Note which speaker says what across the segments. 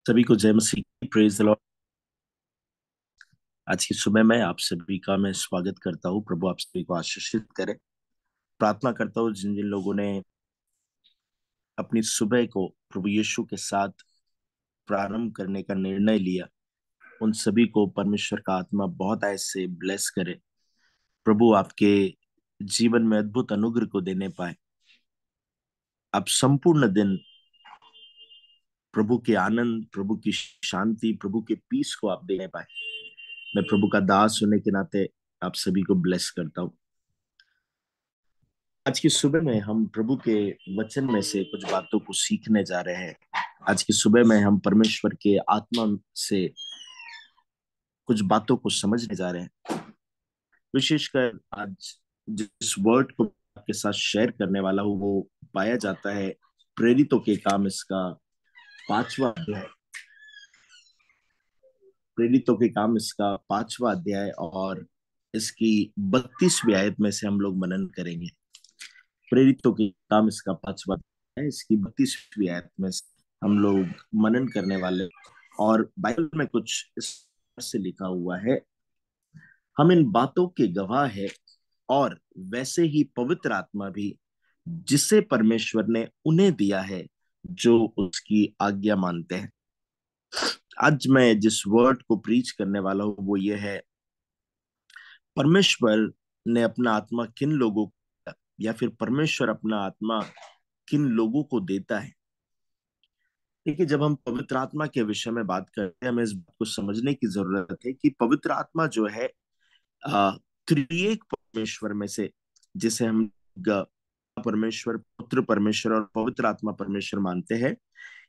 Speaker 1: सभी को जय मसीह, प्रेज द लॉर्ड। आज की सुबह में आप सभी का मैं स्वागत करता हूँ। प्रभु आप सभी को आशीषित करे। प्रार्थना करता हूँ जिन जिन लोगों ने अपनी सुबह को प्रभु यीशु के साथ प्रारंभ करने का निर्णय लिया, उन सभी को परमेश्वर का आत्मा बहुत ऐसे ब्लेस करे। प्रभु आपके जीवन में अद्भुत अनुग्रह को देने पाए। आप संपूर्ण दिन प्रभु के आनंद, प्रभु की शांति, प्रभु के पीस को आप देने पाए। मैं प्रभु का दास होने के नाते आप सभी को ब्लेस करता हूँ। आज की सुबह में हम प्रभु के वचन में से कुछ बातों को सीखने जा रहे हैं। आज की सुबह में हम परमेश्वर के आत्मा से कुछ बातों को समझने जा रहे हैं। विशेषकर आज जिस वर्ड को आपके साथ शेयर करने वाला हूँ वो पाया जाता है प्रेरितों के काम, इसका 5वां अध्याय। प्रेरितों के काम इसका 5वां अध्याय और इसकी 32वीं आयत में से हम लोग मनन करेंगे। प्रेरितों के काम इसका 5वां अध्याय, इसकी 32वीं आयत में से हम लोग मनन करने वाले। और बाइबल में कुछ इस तरह से लिखा हुआ है, हम इन बातों के गवाह है और वैसे ही पवित्र आत्मा भी जिसे परमेश्वर ने उन्हें दिया है जो उसकी आज्ञा मानते हैं। आज मैं जिस वर्ड को प्रीच करने वाला हूं वो ये है, परमेश्वर ने अपना आत्मा किन लोगों को, या फिर परमेश्वर अपना आत्मा किन लोगों को देता है। देखिए, जब हम पवित्र आत्मा के विषय में बात करते हैं, हमें इस बात को समझने की जरूरत है कि पवित्र आत्मा जो है आ, त्रिएक परमेश्वर में से, जिसे हम परमेश्वर, पुत्र परमेश्वर और पवित्र आत्मा परमेश्वर मानते हैं,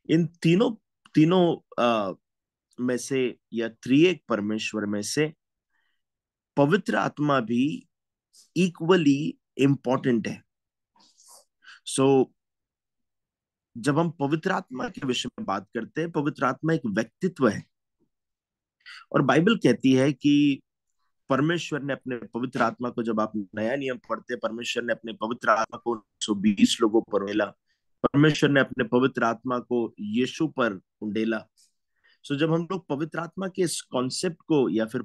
Speaker 1: इन तीनों तीनों में से या त्रिएक परमेश्वर में से पवित्र आत्मा भी इक्वली इम्पोर्टेंट है। सो जब हम पवित्र आत्मा के विषय में बात करते हैं, पवित्र आत्मा एक व्यक्तित्व है। और बाइबल कहती है कि परमेश्वर ने अपने पवित्र आत्मा को, जब आप नया नियम पढ़ते हैं, परमेश्वर ने अपने पवित्र आत्मा को 120 लोगों पर उंडेला। परमेश्वर ने अपने पवित्र आत्मा को यीशु पर उंडेला। सो जब हम लोग पवित्र आत्मा के इस कॉन्सेप्ट को या फिर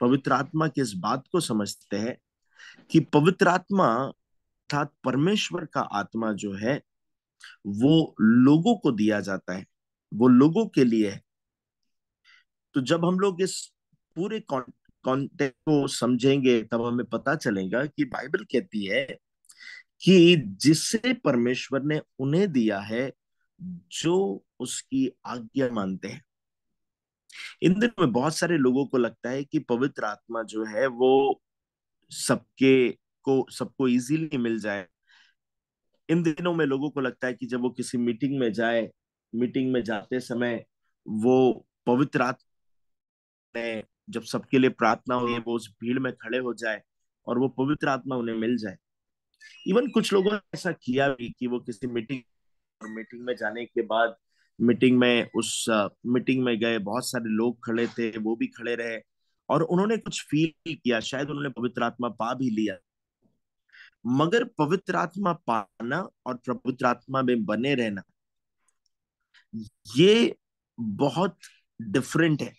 Speaker 1: पवित्र आत्मा की इस बात को समझते हैं कि पवित्र आत्मा अर्थात परमेश्वर का आत्मा जो है वो लोगों को दिया जाता है, वो लोगों के लिए है। तो जब हम लोग इस पूरे कॉन्टेक्स्ट को समझेंगे तब हमें पता चलेगा कि बाइबल कहती है कि जिसे परमेश्वर ने उन्हें दिया है जो उसकी आज्ञा मानते हैं। इन दिनों में बहुत सारे लोगों को लगता है कि पवित्र आत्मा जो है वो सबके सबको इजीली मिल जाए। इन दिनों में लोगों को लगता है कि जब वो किसी मीटिंग में जाए, मीटिंग में जाते समय वो पवित्र आत्मा ने, जब सबके लिए प्रार्थना हो, वो उस भीड़ में खड़े हो जाए और वो पवित्र आत्मा उन्हें मिल जाए। इवन कुछ लोगों ने ऐसा किया भी कि वो किसी मीटिंग में जाने के बाद, मीटिंग में उस मीटिंग में गए, बहुत सारे लोग खड़े थे, वो भी खड़े रहे और उन्होंने कुछ फील किया, शायद उन्होंने पवित्र आत्मा पा भी लिया। मगर पवित्र आत्मा पाना और पवित्र आत्मा में बने रहना, ये बहुत डिफरेंट है।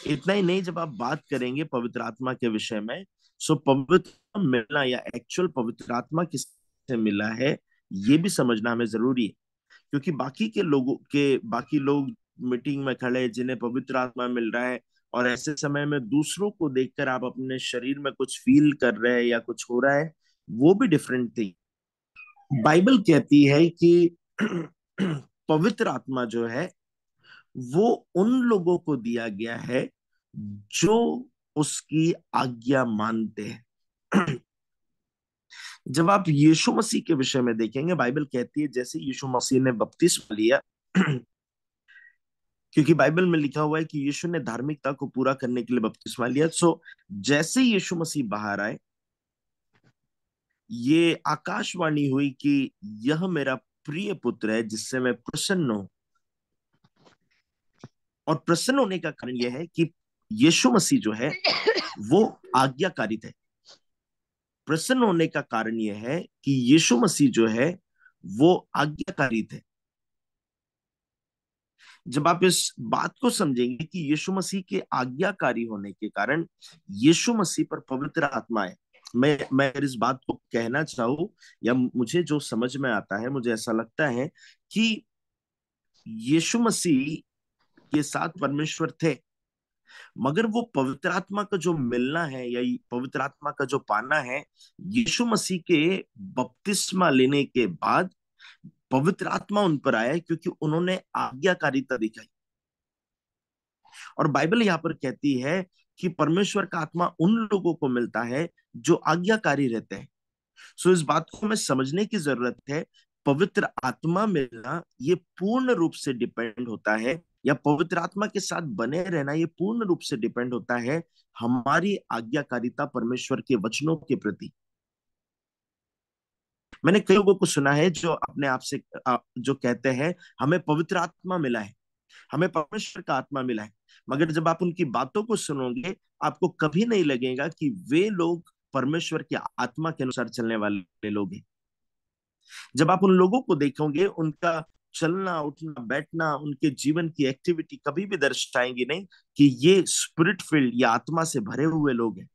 Speaker 1: इतना ही नहीं, जब आप बात करेंगे पवित्र आत्मा के विषय में, सो पवित्र मिलना या एक्चुअल पवित्र आत्मा किससे मिला है ये भी समझना हमें जरूरी है। क्योंकि बाकी लोग मीटिंग में खड़े हैं जिन्हें पवित्र आत्मा मिल रहा है, और ऐसे समय में दूसरों को देखकर आप अपने शरीर में कुछ फील कर रहे हैं या कुछ हो रहा है, वो भी डिफरेंट थी। बाइबल कहती है कि पवित्र आत्मा जो है वो उन लोगों को दिया गया है जो उसकी आज्ञा मानते हैं। जब आप यीशु मसीह के विषय में देखेंगे, बाइबल कहती है जैसे यीशु मसीह ने बपतिस्मा लिया, क्योंकि बाइबल में लिखा हुआ है कि यीशु ने धार्मिकता को पूरा करने के लिए बपतिस्मा लिया। सो जैसे यीशु मसीह बाहर आए, ये आकाशवाणी हुई कि यह मेरा प्रिय पुत्र है जिससे मैं प्रसन्न हूं। और प्रसन्न होने का कारण यह है कि यीशु मसीह जो है वो आज्ञाकारी थे। प्रसन्न होने का कारण यह है कि यीशु मसीह जो है वो आज्ञाकारी थे। जब आप इस बात को समझेंगे कि यीशु मसीह के आज्ञाकारी होने के कारण यीशु मसीह पर पवित्र आत्मा है। मैं इस बात को कहना चाहूँ, या मुझे जो समझ में आता है, मुझे ऐसा लगता है कि यीशु मसीह के साथ परमेश्वर थे, मगर वो पवित्र आत्मा का जो मिलना है या पवित्र आत्मा का जो पाना है, यीशु मसीह के बपतिस्मा लेने के बाद पवित्र आत्मा उन पर आया, क्योंकि उन्होंने आज्ञाकारिता दिखाई। और बाइबल यहाँ पर कहती है कि परमेश्वर का आत्मा उन लोगों को मिलता है जो आज्ञाकारी रहते हैं। सो इस बात को हमें समझने की जरूरत है। पवित्र आत्मा मिलना ये पूर्ण रूप से डिपेंड होता है, या पवित्र आत्मा के साथ बने रहना ये पूर्ण रूप से डिपेंड होता है हमारी आज्ञाकारिता परमेश्वर के वचनों के प्रति। मैंने कई लोगों को सुना है जो अपने आप से जो कहते हैं हमें पवित्र आत्मा मिला है, हमें परमेश्वर का आत्मा मिला है, मगर जब आप उनकी बातों को सुनोगे आपको कभी नहीं लगेगा कि वे लोग परमेश्वर की आत्मा के अनुसार चलने वाले लोग हैं। जब आप उन लोगों को देखोगे, उनका चलना उठना बैठना, उनके जीवन की एक्टिविटी कभी भी दर्शाएंगी नहीं कि ये स्पिरिट फील्ड या आत्मा से भरे हुए लोग हैं।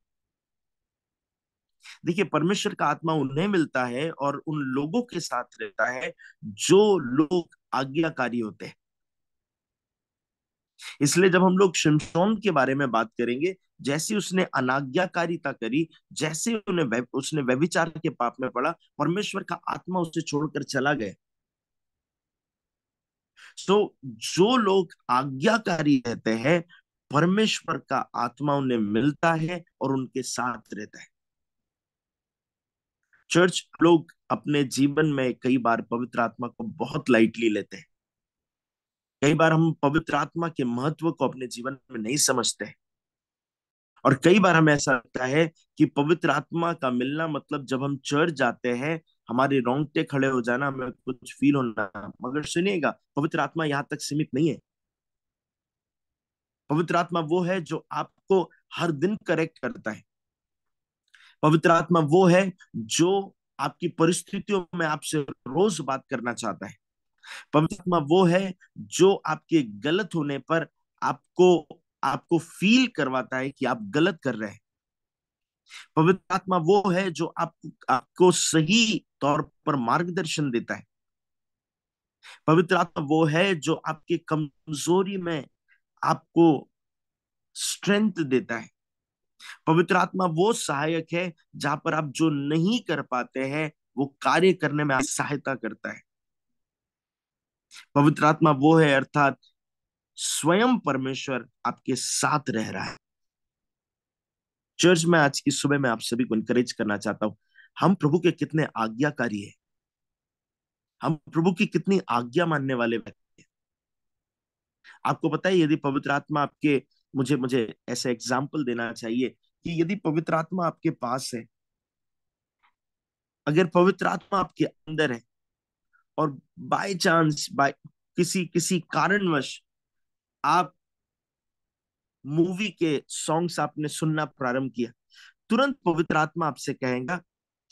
Speaker 1: देखिए, परमेश्वर का आत्मा उन्हें मिलता है और उन लोगों के साथ रहता है जो लोग आज्ञाकारी होते हैं। इसलिए जब हम लोग शिमशोन के बारे में बात करेंगे, जैसे उसने अनाज्ञाकारिता करी, जैसे उसने व्यभिचार के पाप में पड़ा, परमेश्वर का आत्मा उसे छोड़कर चला गया। तो जो लोग आज्ञाकारी रहते हैं, परमेश्वर का आत्मा उन्हें मिलता है और उनके साथ रहता है। चर्च लोग अपने जीवन में कई बार पवित्र आत्मा को बहुत लाइटली लेते हैं। कई बार हम पवित्र आत्मा के महत्व को अपने जीवन में नहीं समझते हैं। और कई बार हमें ऐसा लगता है कि पवित्र आत्मा का मिलना मतलब जब हम चर्च जाते हैं हमारे रोंगटे खड़े हो जाना, हमें कुछ फील होना। मगर सुनिएगा, पवित्र आत्मा यहां तक सीमित नहीं है। पवित्र आत्मा वो है जो आपको हर दिन करेक्ट करता है। पवित्र आत्मा वो है जो आपकी परिस्थितियों में आपसे रोज बात करना चाहता है। पवित्र आत्मा वो है जो आपके गलत होने पर आपको आपको फील करवाता है कि आप गलत कर रहे हैं। पवित्र आत्मा वो है जो आपको सही तौर पर मार्गदर्शन देता है। पवित्र आत्मा वो है जो आपकी कमजोरी में आपको स्ट्रेंथ देता है। पवित्र आत्मा वो सहायक है जहां पर आप जो नहीं कर पाते हैं वो कार्य करने में आपकी सहायता करता है। पवित्र आत्मा वो है, अर्थात स्वयं परमेश्वर आपके साथ रह रहा है। चर्च में आज की सुबह मैं आप सभी को इनकरेज करना चाहता हूं, हम प्रभु के कितने आज्ञाकारी है, हम प्रभु की कितनी आज्ञा मानने वाले व्यक्ति हैं। आपको पता है, यदि पवित्र आत्मा आपके, मुझे मुझे ऐसा एग्जाम्पल देना चाहिए कि यदि पवित्र आत्मा आपके पास है, अगर पवित्र आत्मा आपके अंदर है और बाय चांस, बाय किसी किसी कारणवश आप मूवी के सॉन्ग्स आपने सुनना प्रारंभ किया, तुरंत पवित्र आत्मा आपसे कहेगा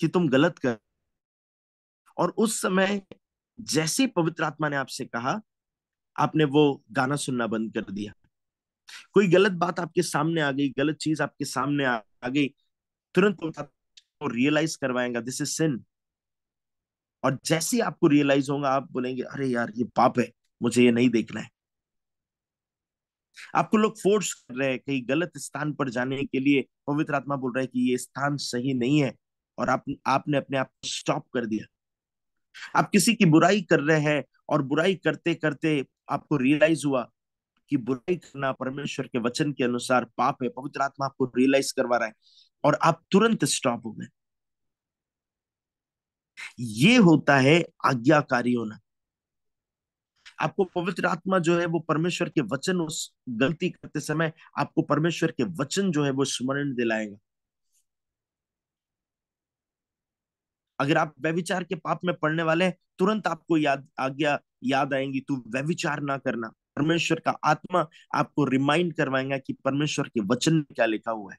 Speaker 1: कि तुम गलत कर। और उस समय जैसे ही पवित्र आत्मा ने आपसे कहा, आपने वो गाना सुनना बंद कर दिया। कोई गलत बात आपके सामने आ गई, गलत चीज आपके सामने आ गई, तुरंत पवित्र आत्मा को रियलाइज करवाएगा दिस इज सिन। और जैसे ही आपको रियलाइज होगा, आप बोलेंगे अरे यार ये पाप है, मुझे ये नहीं देखना है। आपको लोग फोर्स कर रहे हैं कहीं गलत स्थान पर जाने के लिए, पवित्र आत्मा बोल रहा है कि ये स्थान सही नहीं है, और आपने अपने आप को स्टॉप कर दिया। आप किसी की बुराई कर रहे हैं और बुराई करते करते आपको रियलाइज हुआ कि बुराई करना परमेश्वर के वचन के अनुसार पाप है, पवित्र आत्मा आपको रियलाइज करवा रहा है और आप तुरंत स्टॉप हो गए। ये होता है आज्ञाकारी होना। आपको पवित्र आत्मा जो है वो परमेश्वर के वचन, उस गलती करते समय आपको परमेश्वर के वचन जो है वो स्मरण दिलाएगा। अगर आप व्यभिचार के पाप में पड़ने वाले हैं, तुरंत आपको याद आएंगी, तू व्यभिचार ना करना। परमेश्वर का आत्मा आपको रिमाइंड करवाएगा कि परमेश्वर के वचन में क्या लिखा हुआ है।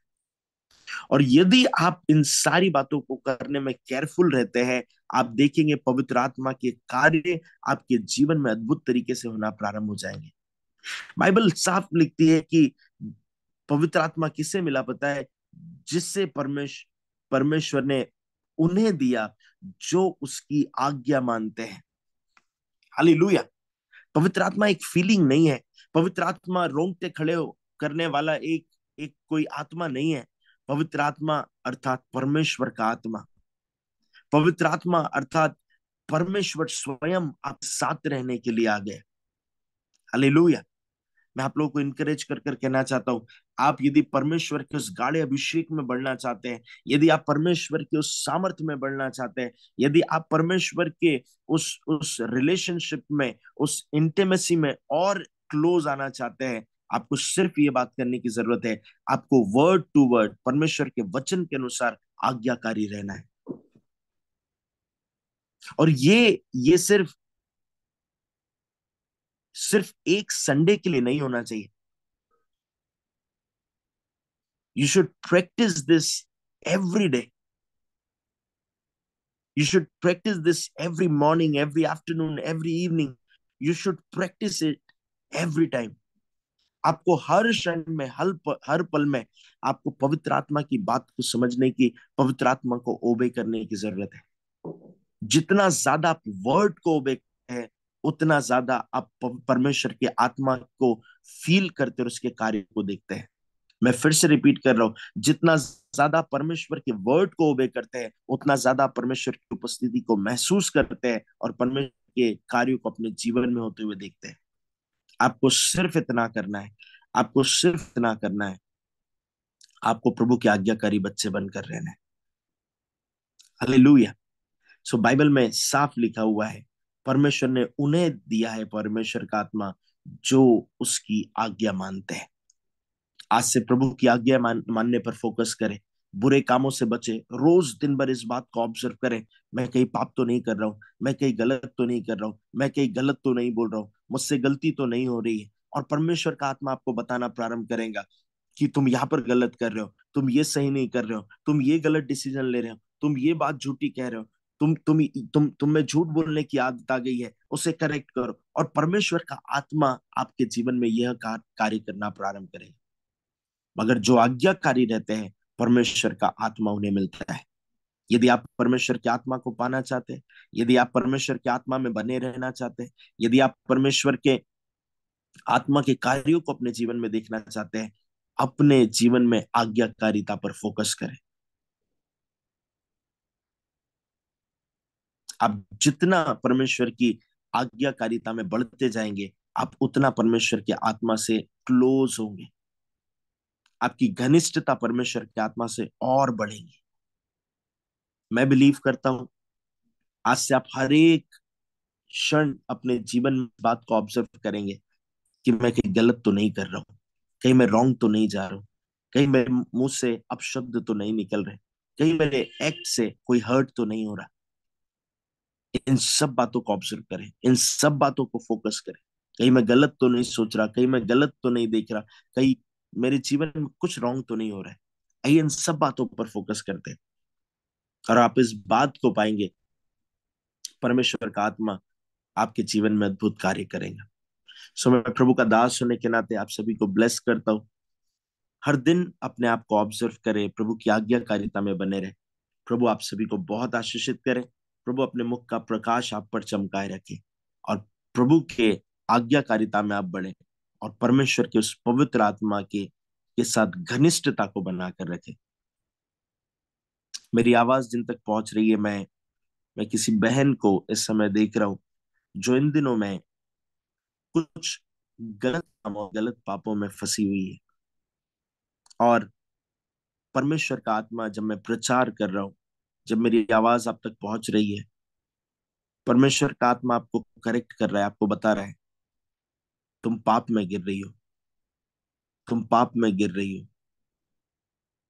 Speaker 1: और यदि आप इन सारी बातों को करने में केयरफुल रहते हैं, आप देखेंगे पवित्र आत्मा के कार्य आपके जीवन में अद्भुत तरीके से होना प्रारंभ हो जाएंगे। बाइबल साफ लिखती है कि पवित्र आत्मा किसे मिला पता है? जिससे परमेश्वर ने उन्हें दिया जो उसकी आज्ञा मानते हैं। हालेलुया। पवित्र आत्मा एक फीलिंग नहीं है। पवित्र आत्मा रोंगटे खड़े हो करने वाला एक एक कोई आत्मा नहीं है। पवित्र आत्मा अर्थात परमेश्वर का आत्मा, पवित्र आत्मा अर्थात परमेश्वर स्वयं आप साथ रहने के लिए आ गए। हालेलुया। मैं आप लोगों को इनकरेज कर कर कहना चाहता हूं, आप यदि परमेश्वर के उस गाढ़े अभिषेक में बढ़ना चाहते हैं, यदि आप परमेश्वर के उस सामर्थ्य में बढ़ना चाहते हैं, यदि आप परमेश्वर के उस रिलेशनशिप में, उस इंटीमेसी में और क्लोज आना चाहते हैं, आपको सिर्फ ये बात करने की जरूरत है, आपको वर्ड टू वर्ड परमेश्वर के वचन के अनुसार आज्ञाकारी रहना है। और ये सिर्फ एक संडे के लिए नहीं होना चाहिए। You should practice this every day. You should practice this every morning, every afternoon, every evening. You should practice it every time. आपको हर क्षण में, हर पल में आपको पवित्र आत्मा की बात को समझने की, पवित्र आत्मा को ओबे करने की जरूरत है। जितना ज्यादा आप वर्ड को ओबे हैं, उतना ज्यादा आप परमेश्वर के आत्मा को फील करते और उसके कार्य को देखते हैं। मैं फिर से रिपीट कर रहा हूं, जितना ज्यादा परमेश्वर के वर्ड को ओबे करते हैं, उतना ज्यादा परमेश्वर की उपस्थिति को महसूस करते हैं और परमेश्वर के कार्यों को अपने जीवन में होते हुए देखते हैं। आपको सिर्फ इतना करना है, आपको सिर्फ इतना करना है, आपको प्रभु के आज्ञाकारी बच्चे बनकर रहना है। हालेलुया। सो बाइबल में साफ लिखा हुआ है, परमेश्वर ने उन्हें दिया है परमेश्वर का आत्मा जो उसकी आज्ञा मानते हैं। आज से प्रभु की आज्ञा मानने पर फोकस करें, बुरे कामों से बचे। रोज दिन भर इस बात को ऑब्जर्व करें, मैं कहीं पाप तो नहीं कर रहा हूँ, मैं कहीं गलत तो नहीं कर रहा हूँ, मैं कहीं गलत तो नहीं बोल रहा हूँ, मुझसे गलती तो नहीं हो रही है। और परमेश्वर का आत्मा आपको बताना प्रारंभ करेगा कि तुम यहाँ पर गलत कर रहे हो, तुम ये सही नहीं कर रहे हो, तुम ये गलत डिसीजन ले रहे हो, तुम ये बात झूठी कह रहे हो, तुम में झूठ बोलने की आदत आ गई है, उसे करेक्ट करो। और परमेश्वर का आत्मा आपके जीवन में यह कार्य करना प्रारंभ करेगा। मगर जो आज्ञाकारी रहते हैं, परमेश्वर का आत्मा उन्हें मिलता है। यदि आप परमेश्वर की आत्मा को पाना चाहते हैं, यदि आप परमेश्वर की आत्मा में बने रहना चाहते हैं, यदि आप परमेश्वर के आत्मा के कार्यों को अपने जीवन में देखना चाहते हैं, अपने जीवन में आज्ञाकारिता पर फोकस करें। आप जितना परमेश्वर की आज्ञाकारिता में बढ़ते जाएंगे, आप उतना परमेश्वर के आत्मा से क्लोज होंगे, आपकी घनिष्ठता परमेश्वर की आत्मा से और बढ़ेगी। मैं बिलीव करता हूं, आज से आप हर एक क्षण अपने जीवन में बात को ऑब्जर्व करेंगे कि मैं कहीं गलत तो नहीं कर रहा हूँ, कहीं मैं रॉन्ग तो नहीं जा रहा हूँ, कहीं मेरे मुंह से अपशब्द तो नहीं निकल रहे, कहीं मेरे एक्ट से कोई हर्ट तो नहीं हो रहा। इन सब बातों को ऑब्जर्व करें, इन सब बातों को फोकस करें। कहीं मैं गलत तो नहीं सोच रहा, कहीं मैं गलत तो नहीं देख रहा, कहीं मेरे जीवन में कुछ रॉन्ग तो नहीं हो रहा है। आइए इन सब बातों पर फोकस करते हैं और आप इस बात को पाएंगे, परमेश्वर का आत्मा आपके जीवन में अद्भुत कार्य करेगा। सो मैं प्रभु का दास होने के नाते आप सभी को ब्लेस करता हूँ। हर दिन अपने आप को ऑब्जर्व करें, प्रभु की आज्ञाकारिता में बने रहे। प्रभु आप सभी को बहुत आशीषित करे। प्रभु अपने मुख का प्रकाश आप पर चमकाए रखे और प्रभु के आज्ञाकारिता में आप बढ़े और परमेश्वर के उस पवित्र आत्मा के साथ घनिष्ठता को बनाकर रखे। मेरी आवाज जिन तक पहुंच रही है, मैं किसी बहन को इस समय देख रहा हूं जो इन दिनों में कुछ गलत कामों, गलत पापों में फंसी हुई है। और परमेश्वर का आत्मा, जब मैं प्रचार कर रहा हूं, जब मेरी आवाज आप तक पहुंच रही है, परमेश्वर का आत्मा आपको करेक्ट कर रहा है, आपको बता रहा है तुम पाप में गिर रही हो, तुम पाप में गिर रही हो,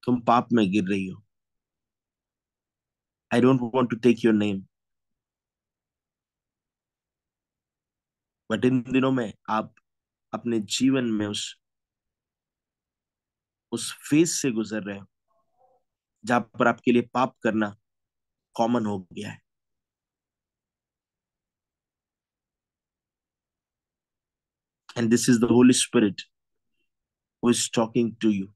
Speaker 1: तुम पाप में गिर रही हो। I don't want to take your name, but इन दिनों में आप अपने जीवन में उस फेज से गुजर रहे हो जहां पर आपके लिए पाप करना कॉमन हो गया है। And this is the holy spirit who is talking to you.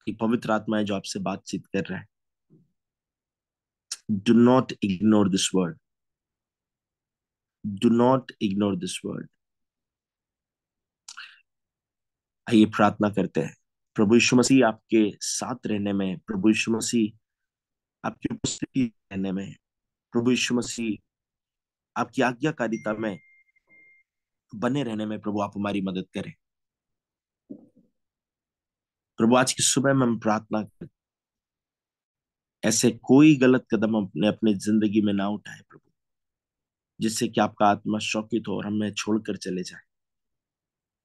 Speaker 1: कि पवित्र आत्मा है जो आपसे बातचीत कर रहा है। Do not ignore this word. Do not ignore this word. आइए प्रार्थना करते हैं। प्रभु यीशु मसीह आपके साथ रहने में, प्रभु यीशु मसीह आपकी उपस्थिति रहने में, प्रभु यीशु मसीह आपकी आज्ञाकारिता में बने रहने में प्रभु आप हमारी मदद करें। प्रभु आज की सुबह में हम प्रार्थना करें, ऐसे कोई गलत कदम अपने अपने जिंदगी में ना उठाए प्रभु, जिससे कि आपका आत्मा शौकित हो और हमें छोड़कर चले जाए।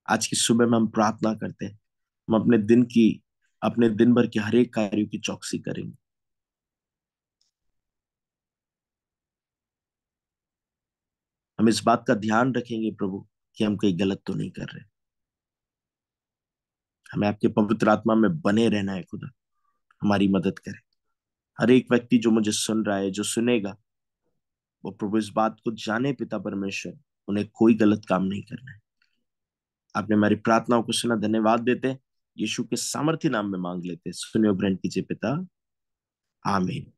Speaker 1: आज की सुबह में हम प्रार्थना करते हैं, हम अपने दिन भर के हर एक कार्यों की चौकसी करेंगे। हम इस बात का ध्यान रखेंगे प्रभु कि हम कहीं गलत तो नहीं कर रहे। हमें आपके पवित्र आत्मा में बने रहना है खुदा, हमारी मदद करें। हर एक व्यक्ति जो मुझे सुन रहा है, जो सुनेगा, वो प्रभु इस बात को जाने पिता परमेश्वर, उन्हें कोई गलत काम नहीं करना है। आपने हमारी प्रार्थनाओं को सुना, धन्यवाद देते हैं। यीशु के सामर्थ्य नाम में मांग लेते हैं, सुनियो ग्रहण कीजिए पिता। आमीन।